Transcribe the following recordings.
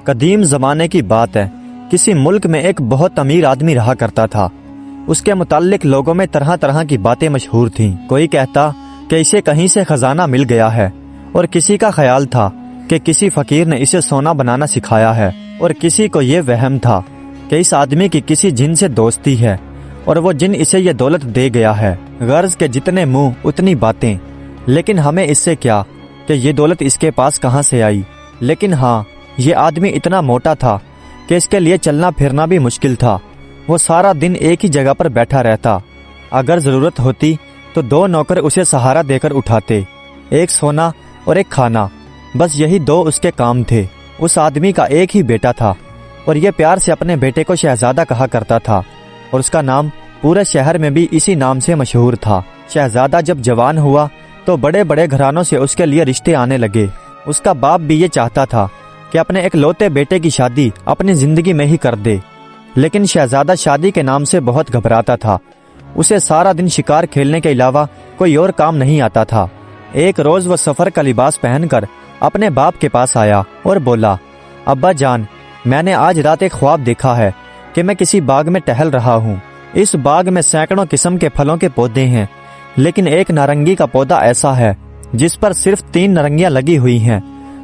قدیم زمانے کی بات ہے، کسی ملک میں ایک بہت امیر آدمی رہا کرتا تھا۔ اس کے متعلق لوگوں میں طرح طرح کی باتیں مشہور تھیں۔ کوئی کہتا کہ اسے کہیں سے خزانہ مل گیا ہے، اور کسی کا خیال تھا کہ کسی فقیر نے اسے سونا بنانا سکھایا ہے، اور کسی کو یہ وہم تھا کہ اس آدمی کی کسی جن سے دوستی ہے اور وہ جن اسے یہ دولت دے گیا ہے۔ غرض کے جتنے منہ اتنی باتیں، لیکن ہمیں اس سے کیا کہ یہ دولت اس کے پاس کہاں سے آئی۔ لیکن ہاں، یہ آدمی اتنا موٹا تھا کہ اس کے لیے چلنا پھرنا بھی مشکل تھا۔ وہ سارا دن ایک ہی جگہ پر بیٹھا رہتا۔ اگر ضرورت ہوتی تو 2 نوکر اسے سہارا دے کر اٹھاتے، ایک سونا اور ایک کھانا، بس یہی 2 اس کے کام تھے۔ اس آدمی کا ایک ہی بیٹا تھا، اور یہ پیار سے اپنے بیٹے کو شہزادہ کہا کرتا تھا، اور اس کا نام پورے شہر میں بھی اسی نام سے مشہور تھا۔ شہزادہ جب جوان ہوا تو بڑے بڑے گھرانوں سے اس کے لیے رشتے آنے لگے۔ اس کا باپ بھی یہ چاہتا تھا کہ اپنے ایک لوتے بیٹے کی شادی اپنی زندگی میں ہی کر دے، لیکن شہزادہ شادی کے نام سے بہت گھبراتا تھا۔ اسے سارا دن شکار کھیلنے کے علاوہ کوئی اور کام نہیں آتا تھا۔ ایک روز وہ سفر کا لباس پہن کر اپنے باپ کے پاس آیا اور بولا، ابا جان، میں نے آج رات ایک خواب دیکھا ہے کہ میں کسی باغ میں ٹہل رہا ہوں۔ اس باغ میں سینکڑوں قسم کے پھلوں کے پودے ہیں، لیکن ایک نارنگی کا پودا ایسا ہے جس پر صرف 3 نارنگیاں لگی ہوئی ہیں،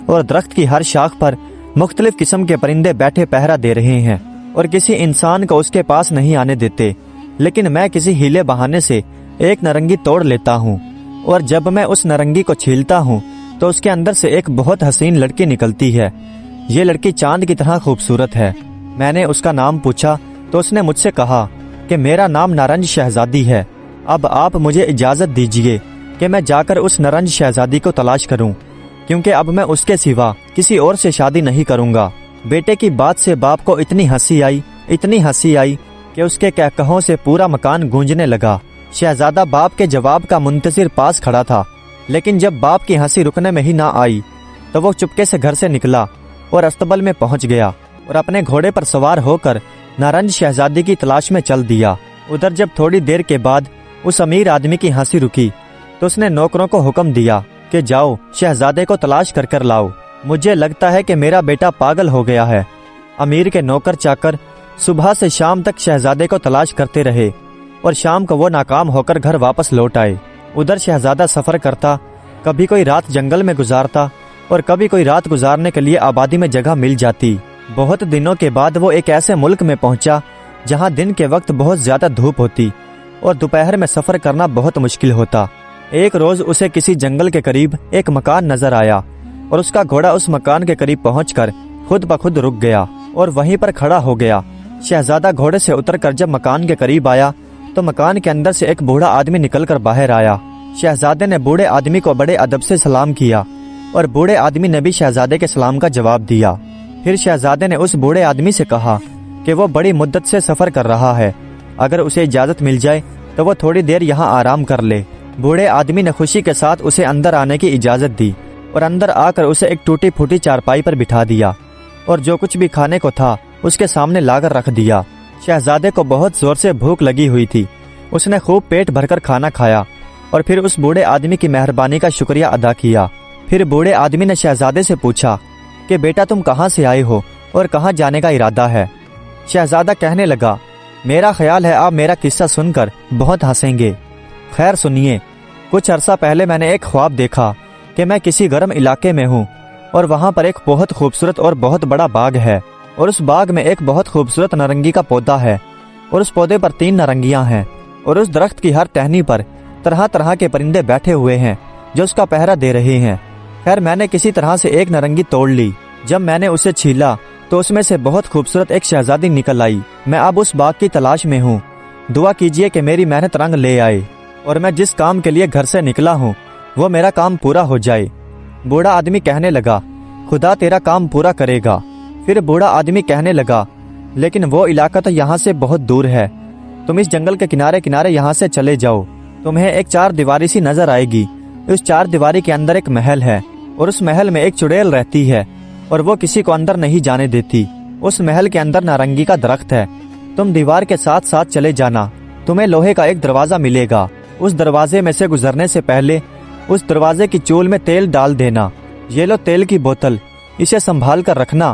اور درخت کی ہر شاخ پر مختلف قسم کے پرندے بیٹھے پہرا دے رہے ہیں، اور کسی انسان کو اس کے پاس نہیں آنے دیتے۔ لیکن میں کسی ہیلے بہانے سے ایک نارنگی توڑ لیتا ہوں، اور جب میں اس نارنگی کو چھیلتا ہوں تو اس کے اندر سے ایک بہت حسین لڑکی نکلتی ہے۔ یہ لڑکی چاند کی طرح خوبصورت ہے۔ میں نے اس کا نام پوچھا تو اس نے مجھ سے کہا کہ میرا نام نارنج شہزادی ہے۔ اب آپ مجھے اجازت دیجئے کہ میں جا کر اس نارنج شہزادی کو تلاش کروں، کیونکہ اب میں اس کے سوا کسی اور سے شادی نہیں کروں گا۔ بیٹے کی بات سے باپ کو اتنی ہنسی آئی کہ اس کے کہکہوں سے پورا مکان گونجنے لگا۔ شہزادہ باپ کے جواب کا منتظر پاس کھڑا تھا، لیکن جب باپ کی ہنسی رکنے میں ہی نہ آئی تو وہ چپکے سے گھر سے نکلا اور استبل میں پہنچ گیا، اور اپنے گھوڑے پر سوار ہو کر نارنج شہزادی کی تلاش میں چل دیا۔ ادھر جب تھوڑی دیر کے بعد اس امیر آدمی کی ہنسی رکی تو اس نے نوکروں کو حکم دیا کہ جاؤ شہزادے کو تلاش کر کر لاؤ۔ مجھے لگتا ہے کہ میرا بیٹا پاگل ہو گیا ہے۔ امیر کے نوکر چاکر صبح سے شام تک شہزادے کو تلاش کرتے رہے، اور شام کو وہ ناکام ہو کر گھر واپس لوٹ آئے۔ ادھر شہزادہ سفر کرتا، کبھی کوئی رات جنگل میں گزارتا اور کبھی کوئی رات گزارنے کے لیے آبادی میں جگہ مل جاتی۔ بہت دنوں کے بعد وہ ایک ایسے ملک میں پہنچا جہاں دن کے وقت بہت زیادہ دھوپ ہوتی اور دوپہر میں سفر کرنا بہت مشکل ہوتا۔ ایک روز اسے کسی جنگل کے قریب ایک مکان نظر آیا، اور اس کا گھوڑا اس مکان کے قریب پہنچ کر خود بخود رک گیا اور وہیں پر کھڑا ہو گیا۔ شہزادہ گھوڑے سے اتر کر جب مکان کے قریب آیا تو مکان کے اندر سے ایک بوڑھا آدمی نکل کر باہر آیا۔ شہزادے نے بوڑھے آدمی کو بڑے ادب سے سلام کیا، اور بوڑھے آدمی نے بھی شہزادے کے سلام کا جواب دیا۔ پھر شہزادے نے اس بوڑھے آدمی سے کہا کہ وہ بڑی مدت سے سفر کر رہا ہے، اگر اسے اجازت مل جائے تو وہ تھوڑی دیر یہاں آرام کر لے۔ بوڑھے آدمی نے خوشی کے ساتھ اسے اندر آنے کی اجازت دی، اور اندر آ کر اسے ایک ٹوٹی پھوٹی چارپائی پر بٹھا دیا، اور جو کچھ بھی کھانے کو تھا اس کے سامنے لا کر رکھ دیا۔ شہزادے کو بہت زور سے بھوک لگی ہوئی تھی۔ اس نے خوب پیٹ بھر کر کھانا کھایا، اور پھر اس بوڑھے آدمی کی مہربانی کا شکریہ ادا کیا۔ پھر بوڑھے آدمی نے شہزادے سے پوچھا کہ بیٹا تم کہاں سے آئے ہو اور کہاں جانے کا ارادہ ہے؟ شہزادہ کہنے لگا، میرا خیال ہے آپ میرا قصہ سن کر بہت ہنسیں گے۔ خیر سنیے، کچھ عرصہ پہلے میں نے ایک خواب دیکھا کہ میں کسی گرم علاقے میں ہوں، اور وہاں پر ایک بہت خوبصورت اور بہت بڑا باغ ہے، اور اس باغ میں ایک بہت خوبصورت نارنگی کا پودا ہے، اور اس پودے پر 3 نارنگیاں ہیں، اور اس درخت کی ہر ٹہنی پر طرح طرح کے پرندے بیٹھے ہوئے ہیں جو اس کا پہرا دے رہے ہیں۔ خیر میں نے کسی طرح سے ایک نارنگی توڑ لی۔ جب میں نے اسے چھیلا تو اس میں سے بہت خوبصورت ایک شہزادی نکل آئی۔ میں اب اس باغ کی تلاش میں ہوں، دعا کیجئے کہ میری محنت رنگ لے آئے، اور میں جس کام کے لیے گھر سے نکلا ہوں وہ میرا کام پورا ہو جائے۔ بوڑھا آدمی کہنے لگا، خدا تیرا کام پورا کرے گا۔ پھر بوڑھا آدمی کہنے لگا، لیکن وہ علاقہ تو یہاں سے بہت دور ہے، تم اس جنگل کے کنارے کنارے یہاں سے چلے جاؤ، تمہیں ایک 4 دیواری سی نظر آئے گی۔ اس 4 دیواری کے اندر ایک محل ہے، اور اس محل میں ایک چڑیل رہتی ہے، اور وہ کسی کو اندر نہیں جانے دیتی۔ اس محل کے اندر نارنگی کا درخت ہے، تم دیوار کے ساتھ ساتھ چلے جانا، تمہیں لوہے کا ایک دروازہ ملے گا، اس دروازے میں سے گزرنے سے پہلے اس دروازے کی چول میں تیل ڈال دینا۔ یہ لو تیل کی بوتل، اسے سنبھال کر رکھنا،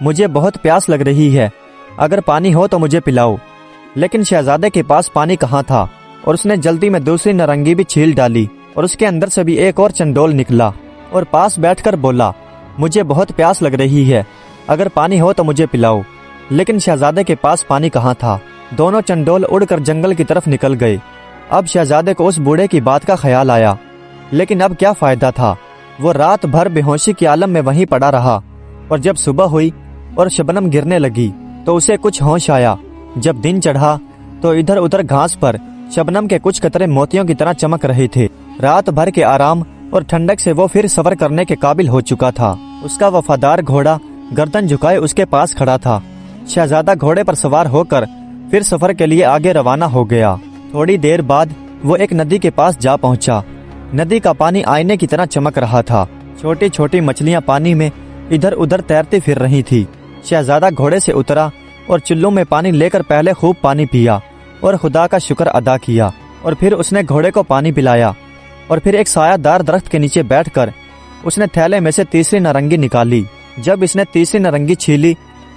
مجھے بہت پیاس لگ رہی ہے، اگر پانی ہو تو مجھے پلاؤ۔ لیکن شہزادے کے پاس پانی کہاں تھا، اور اس نے جلدی میں دوسری نارنگی بھی چھیل ڈالی اور اس کے اندر سے بھی ایک اور چنڈول نکلا اور پاس بیٹھ کر بولا، مجھے بہت پیاس لگ رہی ہے، اگر پانی ہو تو مجھے پلاؤ۔ لیکن شہزادے کے پاس پانی کہاں تھا، دونوں چنڈول اڑ کر جنگل کی طرف نکل گئے۔ اب شہزادے کو اس بوڑھے کی بات کا خیال آیا، لیکن اب کیا فائدہ تھا، وہ رات بھر بے ہوشی کے عالم میں وہیں پڑا رہا، اور جب صبح ہوئی اور شبنم گرنے لگی تو اسے کچھ ہوش آیا۔ جب دن چڑھا تو ادھر ادھر گھاس پر شبنم کے کچھ قطرے موتیوں کی طرح چمک رہے تھے۔ رات بھر کے آرام اور ٹھنڈک سے وہ پھر سفر کرنے کے قابل ہو چکا تھا۔ اس کا وفادار گھوڑا گردن جھکائے اس کے پاس کھڑا تھا۔ شہزادہ گھوڑے پر سوار ہو کر پھر سفر کے لیے آگے روانہ ہو گیا۔ تھوڑی دیر بعد وہ ایک ندی کے پاس جا پہنچا۔ ندی کا پانی آئینے کی طرح چمک رہا تھا، چھوٹی چھوٹی مچھلیاں پانی میں ادھر ادھر تیرتی پھر رہی تھی۔ شہزادہ گھوڑے سے اترا اور چلو میں پانی لے کر پہلے خوب پانی پیا اور خدا کا شکر ادا کیا، اور پھر اس نے گھوڑے کو پانی پلایا، اور پھر ایک سایہ دار درخت کے نیچے بیٹھ کر اس نے تھیلے میں سے تیسری نارنگی نکالی۔ جب اس نے تیسری نارنگی چھیلی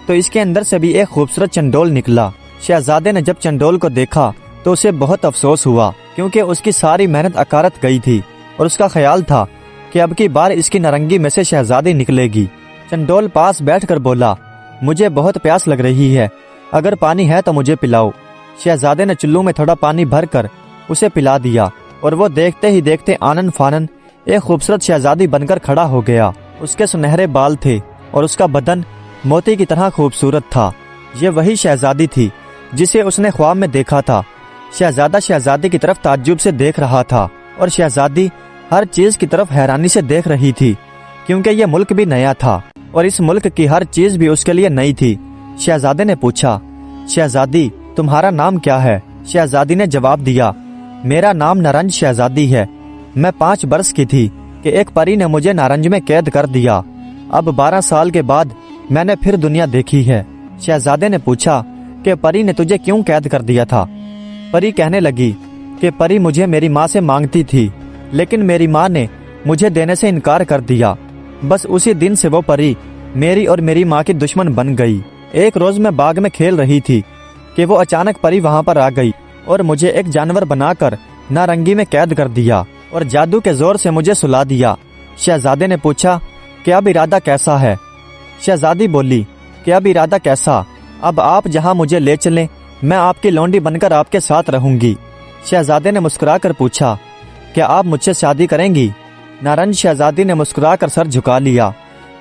تو اس کے اندر سے بھی ایک خوبصورت چنڈول نکلا۔ شہزادے نے جب چنڈول کو دیکھا تو اسے بہت افسوس ہوا، کیونکہ اس کی ساری محنت اکارت گئی تھی، اور اس کا خیال تھا کہ اب کی بار اس کی نارنگی میں سے شہزادی نکلے گی۔ چنڈول پاس بیٹھ کر بولا، مجھے بہت پیاس لگ رہی ہے، اگر پانی ہے تو مجھے پلاؤ۔ شہزادے نے چلو میں تھوڑا پانی بھر کر اسے پلا دیا، اور وہ دیکھتے ہی دیکھتے آنن فانن ایک خوبصورت شہزادی بن کر کھڑا ہو گیا۔ اس کے سنہرے بال تھے اور اس کا بدن موتی کی طرح خوبصورت تھا۔ یہ وہی شہزادی تھی جسے اس نے خواب میں دیکھا تھا۔ شہزادہ شہزادی کی طرف تعجب سے دیکھ رہا تھا، اور شہزادی ہر چیز کی طرف حیرانی سے دیکھ رہی تھی، کیونکہ یہ ملک بھی نیا تھا اور اس ملک کی ہر چیز بھی اس کے لیے نئی تھی۔ شہزادے نے پوچھا، شہزادی تمہارا نام کیا ہے؟ شہزادی نے جواب دیا، میرا نام نارنج شہزادی ہے۔ میں 5 برس کی تھی کہ ایک پری نے مجھے نارنج میں قید کر دیا۔ اب 12 سال کے بعد میں نے پھر دنیا دیکھی ہے۔ شہزادے نے پوچھا کہ پری نے تجھے کیوں قید کر دیا تھا؟ پری کہنے لگی کہ پری مجھے میری ماں سے مانگتی تھی، لیکن میری ماں نے مجھے دینے سے انکار کر دیا۔ بس اسی دن سے وہ پری میری اور میری ماں کی دشمن بن گئی۔ ایک روز میں باغ میں کھیل رہی تھی کہ وہ اچانک پری وہاں پر آ گئی اور مجھے ایک جانور بنا کر نارنگی میں قید کر دیا اور جادو کے زور سے مجھے سلا دیا۔ شہزادے نے پوچھا کہ اب ارادہ کیسا ہے؟ شہزادی بولی کہ اب ارادہ کیسا، اب آپ جہاں مجھے لے چلیں میں آپ کی لونڈی بن کر آپ کے ساتھ رہوں گی۔ شہزادے نے مسکرا کر پوچھا، کیا آپ مجھ سے شادی کریں گی؟ نارنج شہزادی نے مسکرا کر سر جھکا لیا،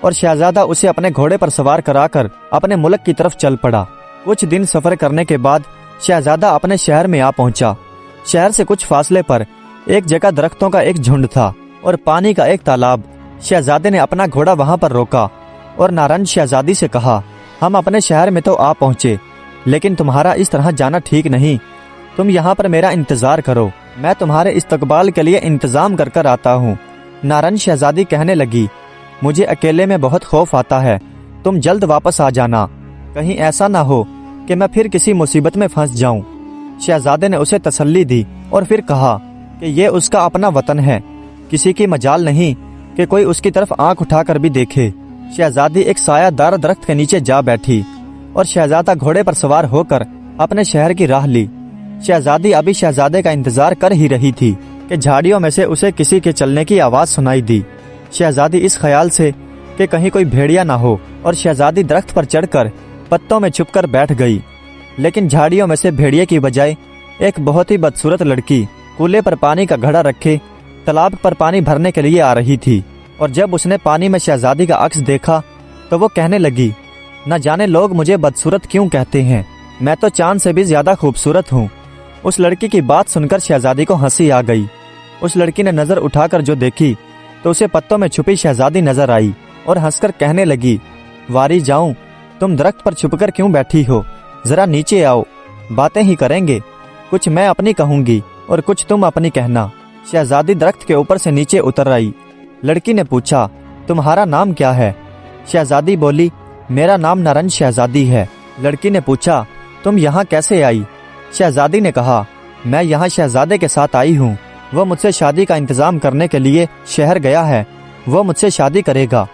اور شہزادہ اسے اپنے گھوڑے پر سوار کرا کر اپنے ملک کی طرف چل پڑا۔ کچھ دن سفر کرنے کے بعد شہزادہ اپنے شہر میں آ پہنچا۔ شہر سے کچھ فاصلے پر ایک جگہ درختوں کا ایک جھنڈ تھا اور پانی کا ایک تالاب۔ شہزادے نے اپنا گھوڑا وہاں پر روکا اور نارنج شہزادی سے کہا، ہم اپنے شہر میں تو آ پہنچے، لیکن تمہارا اس طرح جانا ٹھیک نہیں۔ تم یہاں پر میرا انتظار کرو، میں تمہارے استقبال کے لیے انتظام کر کر آتا ہوں۔ نارنج شہزادی کہنے لگی، مجھے اکیلے میں بہت خوف آتا ہے، تم جلد واپس آ جانا، کہیں ایسا نہ ہو کہ میں پھر کسی مصیبت میں پھنس جاؤں۔ شہزادے نے اسے تسلی دی اور پھر کہا کہ یہ اس کا اپنا وطن ہے، کسی کی مجال نہیں کہ کوئی اس کی طرف آنکھ اٹھا کر بھی دیکھے۔ شہزادی ایک سایہ دار درخت کے نیچے جا بیٹھی اور شہزادہ گھوڑے پر سوار ہو کر اپنے شہر کی راہ لی۔ شہزادی ابھی شہزادے کا انتظار کر ہی رہی تھی کہ جھاڑیوں میں سے اسے کسی کے چلنے کی آواز سنائی دی۔ شہزادی اس خیال سے کہ کہیں کوئی بھیڑیا نہ ہو اور شہزادی درخت پر چڑھ کر پتوں میں چھپ کر بیٹھ گئی، لیکن جھاڑیوں میں سے بھیڑیے کی بجائے ایک بہت ہی بدصورت لڑکی کولے پر پانی کا گھڑا رکھے تالاب پر پانی بھرنے کے لیے آ رہی تھی، اور جب اس نے پانی میں شہزادی کا عکس دیکھا تو وہ کہنے لگی، نہ جانے لوگ مجھے بدصورت کیوں کہتے ہیں، میں تو چاند سے بھی زیادہ خوبصورت ہوں۔ اس لڑکی کی بات سن کر شہزادی کو ہنسی آ گئی۔ اس لڑکی نے نظر اٹھا کر جو دیکھی تو اسے پتوں میں چھپی شہزادی نظر آئی اور ہنس کر کہنے لگی، واری جاؤں، تم درخت پر چھپ کر کیوں بیٹھی ہو؟ ذرا نیچے آؤ، باتیں ہی کریں گے، کچھ میں اپنی کہوں گی اور کچھ تم اپنی کہنا۔ شہزادی درخت کے اوپر سے نیچے اتر آئی۔ لڑکی نے پوچھا، تمہارا نام کیا ہے؟ شہزادی بولی، میرا نام نارنج شہزادی ہے۔ لڑکی نے پوچھا، تم یہاں کیسے آئی؟ شہزادی نے کہا، میں یہاں شہزادے کے ساتھ آئی ہوں، وہ مجھ سے شادی کا انتظام کرنے کے لیے شہر گیا ہے، وہ مجھ سے شادی کرے گا۔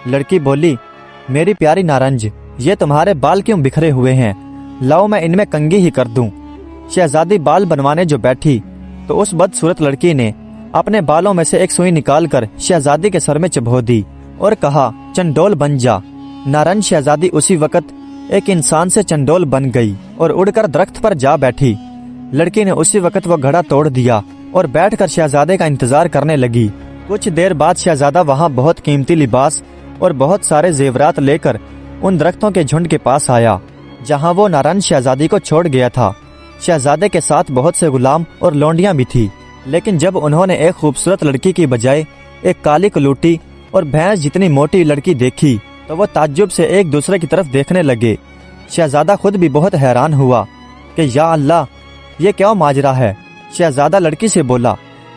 لڑکی بولی، میری پیاری نارنج، یہ تمہارے بال کیوں بکھرے ہوئے ہیں؟ لاؤ میں ان میں کنگھی ہی کر دوں۔ شہزادی بال بنوانے جو بیٹھی تو اس بدصورت لڑکی نے اپنے بالوں میں سے ایک سوئی نکال کر شہزادی کے سر میں چبھو دی اور کہا چنڈول بن جا۔ نارنج شہزادی اسی وقت ایک انسان سے چنڈول بن گئی اور اڑ کر درخت پر جا بیٹھی۔ لڑکی نے اسی وقت وہ گھڑا توڑ دیا اور بیٹھ کر شہزادے کا انتظار کرنے لگی۔ کچھ دیر بعد شہزادہ وہاں بہت قیمتی لباس اور بہت سارے زیورات لے کر ان درختوں کے جھنڈ کے پاس آیا جہاں وہ نارنج شہزادی کو چھوڑ گیا تھا۔ شہزادے کے ساتھ بہت سے غلام اور لونڈیاں بھی تھی، لیکن جب انہوں نے ایک خوبصورت لڑکی کی بجائے ایک کالی کلوٹی اور بھینس جتنی موٹی لڑکی دیکھی تو وہ تعجب سے ایک دوسرے کی طرف دیکھنے لگے۔ شہزادہ خود بھی بہت حیران ہوا کہ یا اللہ، یہ کیا ماجرا ہے۔ شہزادہ لڑکی سے بولا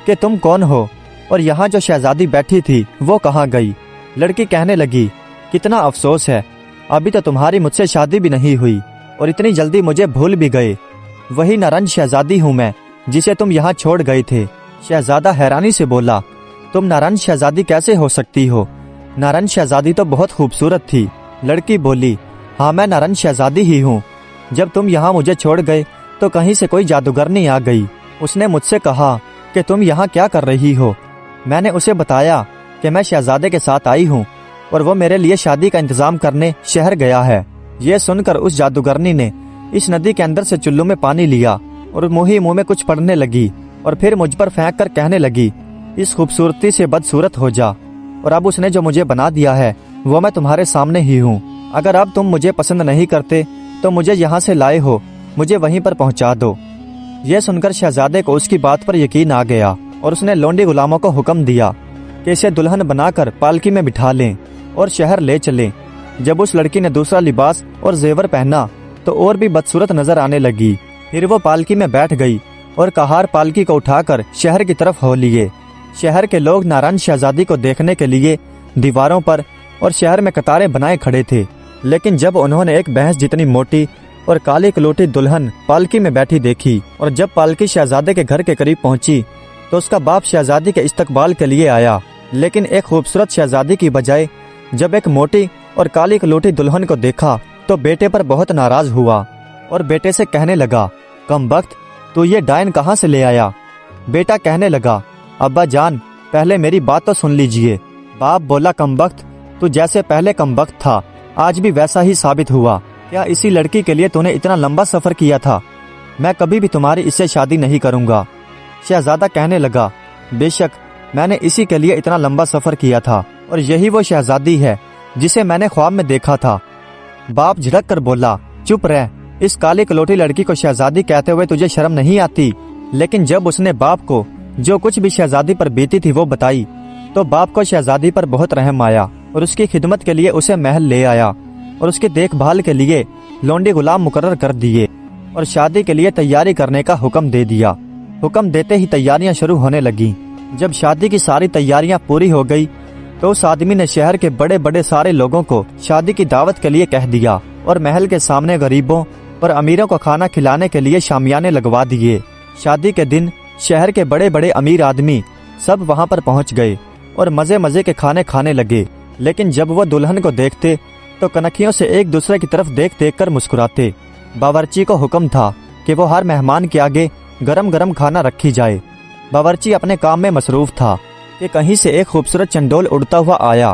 کہ تم کون ہو اور یہاں جو شہزادی بیٹھی تھی وہ کہاں گئی؟ لڑکی کہنے لگی کتنا افسوس ہے، ابھی تو تمہاری مجھ سے شادی بھی نہیں ہوئی اور اتنی جلدی مجھے بھول بھی گئے۔ وہی نارنج شہزادی ہوں میں جسے تم یہاں چھوڑ گئے تھے۔ شہزادہ حیرانی سے بولا تم نارنج شہزادی کیسے ہو سکتی ہو؟ نارنج شہزادی تو بہت خوبصورت تھی۔ لڑکی بولی ہاں میں نارنج شہزادی ہی ہوں۔ جب تم یہاں مجھے چھوڑ گئے تو کہیں سے کوئی جادوگرنی آ گئی، اس نے مجھ سے کہا کہ تم یہاں کیا کر رہی ہو۔ میں نے اسے بتایا کہ میں شہزادے کے ساتھ آئی ہوں اور وہ میرے لیے شادی کا انتظام کرنے شہر گیا ہے۔ یہ سن کر اس جادوگرنی نے اس ندی کے اندر سے چلو میں پانی لیا اور منہ میں کچھ پڑھنے لگی اور پھر مجھ پر پھینک کر کہنے لگی اس خوبصورتی سے بدصورت ہو جا، اور اب اس نے جو مجھے بنا دیا ہے وہ میں تمہارے سامنے ہی ہوں۔ اگر اب تم مجھے پسند نہیں کرتے تو مجھے یہاں سے لائے ہو، مجھے وہیں پر پہنچا دو۔ یہ سن کر شہزادے کو اس کی بات پر یقین آ گیا اور اس نے لونڈی غلاموں کو حکم دیا کہ اسے دلہن بنا کر پالکی میں بٹھا لیں اور شہر لے چلیں۔ جب اس لڑکی نے دوسرا لباس اور زیور پہنا تو اور بھی بدصورت نظر آنے لگی۔ پھر وہ پالکی میں بیٹھ گئی اور کہار پالکی کو اٹھا کر شہر کی طرف ہو لیے۔ شہر کے لوگ نارنج شہزادی کو دیکھنے کے لیے دیواروں پر اور شہر میں قطاریں بنائے کھڑے تھے، لیکن جب انہوں نے ایک بھینس جتنی موٹی اور کالی کلوٹی دلہن پالکی میں بیٹھی دیکھی اور جب پالکی شہزادے کے گھر کے قریب پہنچی تو اس کا باپ شہزادی کے استقبال کے لیے آیا، لیکن ایک خوبصورت شہزادی کی بجائے جب ایک موٹی اور کالی کلوٹی دلہن کو دیکھا تو بیٹے پر بہت ناراض ہوا اور بیٹے سے کہنے لگا کم بخت، تو یہ ڈائن کہاں سے لے آیا؟ بیٹا کہنے لگا ابا جان پہلے میری بات تو سن لیجئے۔ باپ بولا کم بخت، تو جیسے پہلے کم بخت تھا آج بھی ویسا ہی ثابت ہوا۔ کیا اسی لڑکی کے لیے تو نے اتنا لمبا سفر کیا تھا؟ میں کبھی بھی تمہاری اس سے شادی نہیں کروں گا۔ شہزادہ کہنے لگا بے شک میں نے اسی کے لیے اتنا لمبا سفر کیا تھا اور یہی وہ شہزادی ہے جسے میں نے خواب میں دیکھا تھا۔ باپ جھڑک کر بولا چپ رہ، اس کالی کلوٹی لڑکی کو شہزادی کہتے ہوئے تجھے شرم نہیں آتی؟ لیکن جب اس نے باپ کو جو کچھ بھی شہزادی پر بیتی تھی وہ بتائی تو باپ کو شہزادی پر بہت رحم آیا اور اس کی خدمت کے لیے اسے محل لے آیا اور اس کی دیکھ بھال کے لیے لونڈی غلام مقرر کر دیے اور شادی کے لیے تیاری کرنے کا حکم دے دیا۔ حکم دیتے ہی تیاریاں شروع ہونے لگیں۔ جب شادی کی ساری تیاریاں پوری ہو گئی تو اس آدمی نے شہر کے بڑے بڑے سارے لوگوں کو شادی کی دعوت کے لیے کہہ دیا اور محل کے سامنے غریبوں اور امیروں کو کھانا کھلانے کے لیے شامیانے لگوا دیے۔ شادی کے دن شہر کے بڑے بڑے امیر آدمی سب وہاں پر پہنچ گئے اور مزے مزے کے کھانے کھانے لگے، لیکن جب وہ دلہن کو دیکھتے تو کنکھیوں سے ایک دوسرے کی طرف دیکھ دیکھ کر مسکراتے۔ باورچی کو حکم تھا کہ وہ ہر مہمان کے آگے گرم گرم کھانا رکھی جائے۔ باورچی اپنے کام میں مصروف تھا کہ کہیں سے ایک خوبصورت چنڈول اڑتا ہوا آیا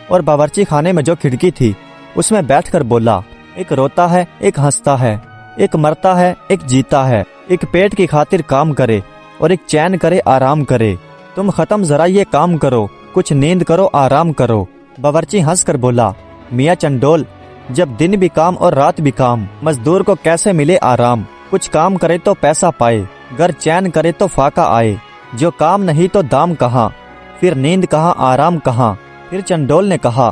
اور باورچی خانے میں جو کھڑکی تھی اس میں بیٹھ کر بولا ایک روتا ہے ایک ہنستا ہے، ایک مرتا ہے ایک جیتا ہے، ایک پیٹ کی خاطر کام کرے اور ایک چین کرے آرام کرے۔ تم ختم ذرا یہ کام کرو، کچھ نیند کرو آرام کرو۔ باورچی ہنس کر بولا میاں چنڈول، جب دن بھی کام اور رات بھی کام، مزدور کو کیسے ملے آرام؟ کچھ کام کرے تو پیسہ پائے، گر چین کرے تو فاقہ آئے۔ جو کام نہیں تو دام کہاں، پھر نیند کہاں آرام کہاں؟ پھر چنڈول نے کہا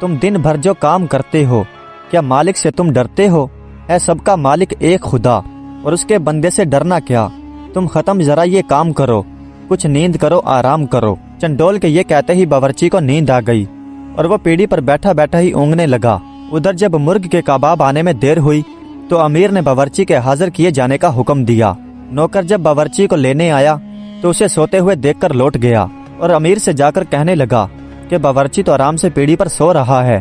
تم دن بھر جو کام کرتے ہو کیا مالک سے تم ڈرتے ہو؟ ہے سب کا مالک ایک خدا اور اس کے بندے سے ڈرنا کیا؟ تم ختم ذرا یہ کام کرو، کچھ نیند کرو آرام کرو۔ چنڈول کے یہ کہتے ہی باورچی کو نیند آ گئی اور وہ پیڑھی پر بیٹھا بیٹھا ہی اونگنے لگا۔ ادھر جب مرغ کے کباب آنے میں دیر ہوئی تو امیر نے باورچی کے حاضر کیے جانے کا حکم دیا۔ نوکر جب باورچی کو لینے آیا تو اسے سوتے ہوئے دیکھ کر لوٹ گیا اور امیر سے جا کر کہنے لگا کہ باورچی تو آرام سے پیڑھی پر سو رہا ہے،